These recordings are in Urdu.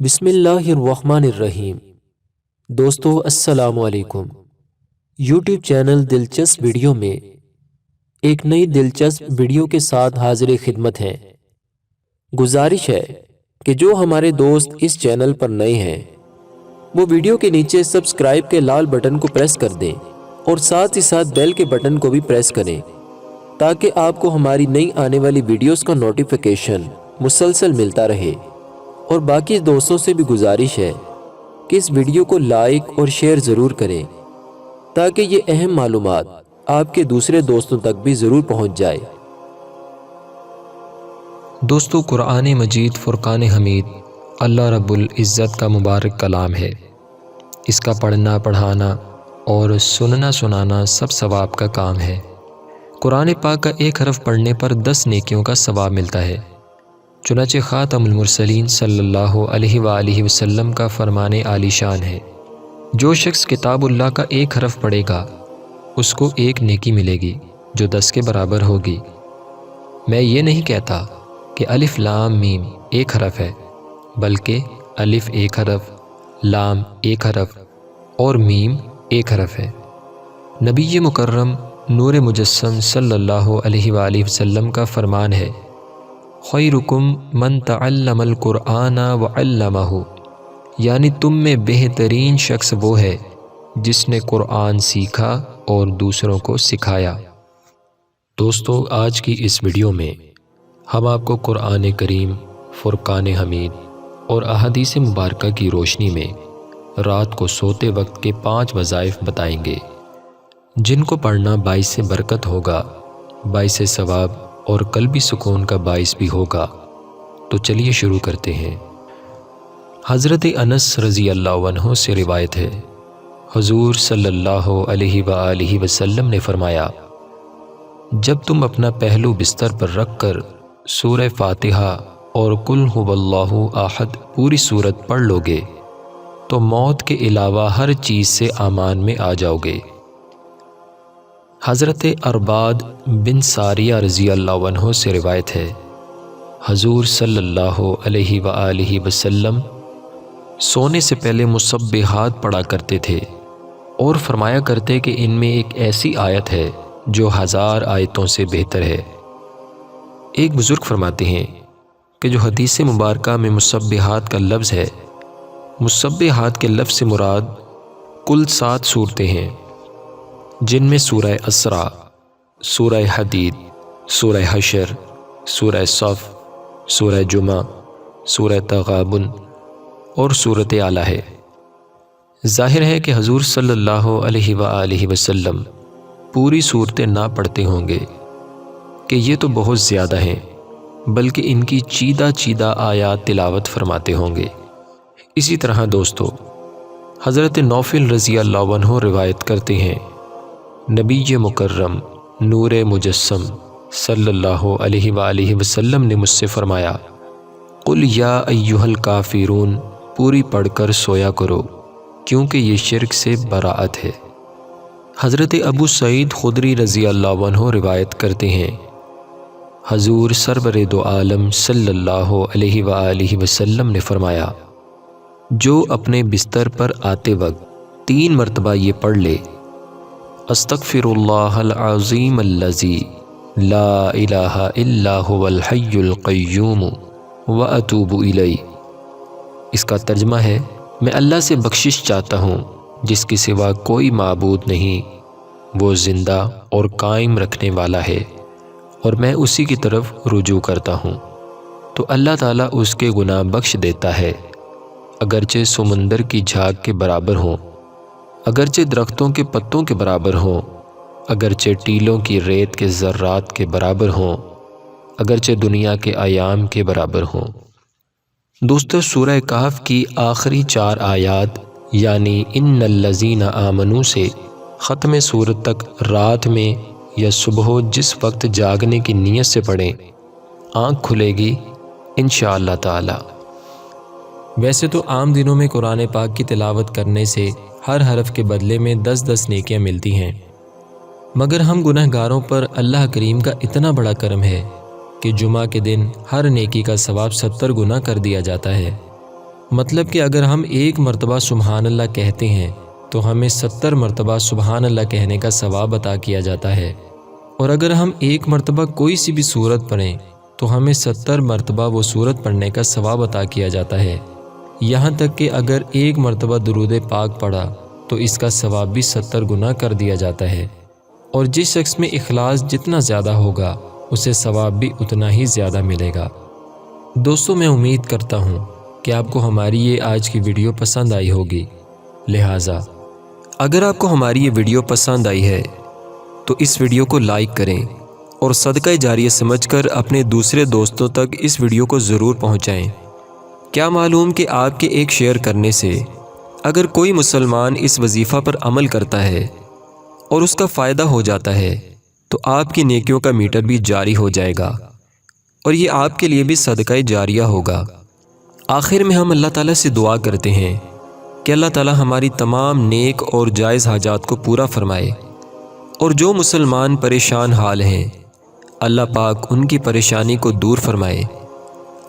بسم اللہ الرحمن الرحیم۔ دوستو السلام علیکم۔ یوٹیوب چینل دلچسپ ویڈیو میں ایک نئی دلچسپ ویڈیو کے ساتھ حاضر خدمت ہیں۔ گزارش ہے کہ جو ہمارے دوست اس چینل پر نئے ہیں وہ ویڈیو کے نیچے سبسکرائب کے لال بٹن کو پریس کر دیں اور ساتھ ہی ساتھ بیل کے بٹن کو بھی پریس کریں تاکہ آپ کو ہماری نئی آنے والی ویڈیوز کا نوٹیفیکیشن مسلسل ملتا رہے۔ اور باقی دوستوں سے بھی گزارش ہے کہ اس ویڈیو کو لائک اور شیئر ضرور کریں تاکہ یہ اہم معلومات آپ کے دوسرے دوستوں تک بھی ضرور پہنچ جائے۔ دوستو، قرآن مجید فرقان حمید اللہ رب العزت کا مبارک کلام ہے۔ اس کا پڑھنا، پڑھانا اور سننا سنانا سب ثواب کا کام ہے۔ قرآن پاک کا ایک حرف پڑھنے پر 10 نیکیوں کا ثواب ملتا ہے۔ چنانچہ خاتم المرسلین صلی اللہ علیہ وآلہ وسلم کا فرمان عالی شان ہے، جو شخص کتاب اللہ کا ایک حرف پڑھے گا اس کو ایک نیکی ملے گی جو 10 کے برابر ہوگی۔ میں یہ نہیں کہتا کہ الف لام میم ایک حرف ہے، بلکہ الف ایک حرف، لام ایک حرف اور میم ایک حرف ہے۔ نبی مکرم نور مجسم صلی اللہ علیہ وآلہ وسلم کا فرمان ہے، خیرکم من تعلم القرآن وعلمہ، یعنی تم میں بہترین شخص وہ ہے جس نے قرآن سیکھا اور دوسروں کو سکھایا۔ دوستو، آج کی اس ویڈیو میں ہم آپ کو قرآن کریم، فرقان حمید اور احادیث مبارکہ کی روشنی میں رات کو سوتے وقت کے 5 وظائف بتائیں گے جن کو پڑھنا باعث برکت ہوگا، باعث ثواب اور قلبی سکون کا باعث بھی ہوگا۔ تو چلیے شروع کرتے ہیں۔ حضرت انس رضی اللہ عنہ سے روایت ہے، حضور صلی اللہ علیہ وآلہ وسلم نے فرمایا، جب تم اپنا پہلو بستر پر رکھ کر سورہ فاتحہ اور قل ھو اللہ احد پوری سورت پڑھ لو گے تو موت کے علاوہ ہر چیز سے امان میں آ جاؤ گے۔ حضرت ارباد بن ساریہ رضی اللہ عنہ سے روایت ہے، حضور صلی اللہ علیہ وآلہ وسلم سونے سے پہلے مسبحات پڑھا کرتے تھے اور فرمایا کرتے کہ ان میں ایک ایسی آیت ہے جو 1000 آیتوں سے بہتر ہے۔ ایک بزرگ فرماتے ہیں کہ جو حدیث مبارکہ میں مسبحات کا لفظ ہے، مسبحات کے لفظ سے مراد کل 7 صورتیں ہیں، جن میں سورہ اسراء، سورہ حدید، سورہ حشر، سورہ صف، سورہ جمعہ، سورہ تغابن اور سورۃ اعلیٰ ہے۔ ظاہر ہے کہ حضور صلی اللہ علیہ وآلہ وسلم پوری صورتیں نہ پڑھتے ہوں گے کہ یہ تو بہت زیادہ ہیں، بلکہ ان کی چیدہ چیدہ آیات تلاوت فرماتے ہوں گے۔ اسی طرح دوستو، حضرت نوفل رضی اللہ عنہ روایت کرتے ہیں، نبی مکرم نور مجسم صلی اللہ علیہ وآلہ وسلم نے مجھ سے فرمایا، قل یا ایھا الکافرون پوری پڑھ کر سویا کرو کیونکہ یہ شرک سے براءت ہے۔ حضرت ابو سعید خدری رضی اللہ عنہ روایت کرتے ہیں، حضور سرور دو عالم صلی اللہ علیہ وآلہ وسلم نے فرمایا، جو اپنے بستر پر آتے وقت 3 مرتبہ یہ پڑھ لے، استغفر اللہ العظیم الذی لا الہ الا هو الحی القیوم واتوب الیہ، اس کا ترجمہ ہے، میں اللہ سے بخشش چاہتا ہوں جس کے سوا کوئی معبود نہیں، وہ زندہ اور قائم رکھنے والا ہے اور میں اسی کی طرف رجوع کرتا ہوں، تو اللہ تعالیٰ اس کے گناہ بخش دیتا ہے، اگرچہ سمندر کی جھاگ کے برابر ہوں، اگرچہ درختوں کے پتوں کے برابر ہوں، اگرچہ ٹیلوں کی ریت کے ذرات کے برابر ہوں، اگرچہ دنیا کے ایام کے برابر ہوں۔ دوستو، سورہ کہف کی آخری 4 آیات یعنی ان الذین آمنوا سے ختم سورت تک رات میں یا صبح جس وقت جاگنے کی نیت سے پڑھیں، آنکھ کھلے گی انشاءاللہ تعالی۔ ویسے تو عام دنوں میں قرآن پاک کی تلاوت کرنے سے ہر حرف کے بدلے میں 10 نیکیاں ملتی ہیں، مگر ہم گناہ گاروں پر اللہ کریم کا اتنا بڑا کرم ہے کہ جمعہ کے دن ہر نیکی کا ثواب 70 گنا کر دیا جاتا ہے۔ مطلب کہ اگر ہم 1 مرتبہ سبحان اللہ کہتے ہیں تو ہمیں 70 مرتبہ سبحان اللہ کہنے کا ثواب عطا کیا جاتا ہے، اور اگر ہم 1 مرتبہ کوئی سی بھی سورت پڑھیں تو ہمیں 70 مرتبہ وہ سورت پڑھنے کا ثواب عطا کیا جاتا ہے۔ یہاں تک کہ اگر 1 مرتبہ درود پاک پڑھا تو اس کا ثواب بھی 70 گنا کر دیا جاتا ہے، اور جس شخص میں اخلاص جتنا زیادہ ہوگا اسے ثواب بھی اتنا ہی زیادہ ملے گا۔ دوستو، میں امید کرتا ہوں کہ آپ کو ہماری یہ آج کی ویڈیو پسند آئی ہوگی، لہٰذا اگر آپ کو ہماری یہ ویڈیو پسند آئی ہے تو اس ویڈیو کو لائک کریں اور صدقہ جاریہ سمجھ کر اپنے دوسرے دوستوں تک اس ویڈیو کو ضرور پہنچائیں۔ کیا معلوم کہ آپ کے ایک شیئر کرنے سے اگر کوئی مسلمان اس وظیفہ پر عمل کرتا ہے اور اس کا فائدہ ہو جاتا ہے تو آپ کی نیکیوں کا میٹر بھی جاری ہو جائے گا، اور یہ آپ کے لیے بھی صدقہ جاریہ ہوگا۔ آخر میں ہم اللہ تعالیٰ سے دعا کرتے ہیں کہ اللہ تعالیٰ ہماری تمام نیک اور جائز حاجات کو پورا فرمائے، اور جو مسلمان پریشان حال ہیں اللہ پاک ان کی پریشانی کو دور فرمائے،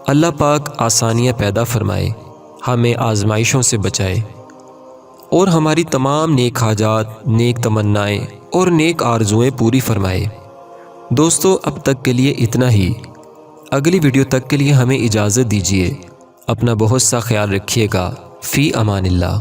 اللہ پاک آسانیاں پیدا فرمائے، ہمیں آزمائشوں سے بچائے، اور ہماری تمام نیک حاجات، نیک تمنائیں اور نیک آرزوئیں پوری فرمائے۔ دوستو، اب تک کے لیے اتنا ہی۔ اگلی ویڈیو تک کے لیے ہمیں اجازت دیجیے۔ اپنا بہت سا خیال رکھیے گا۔ فی امان اللہ۔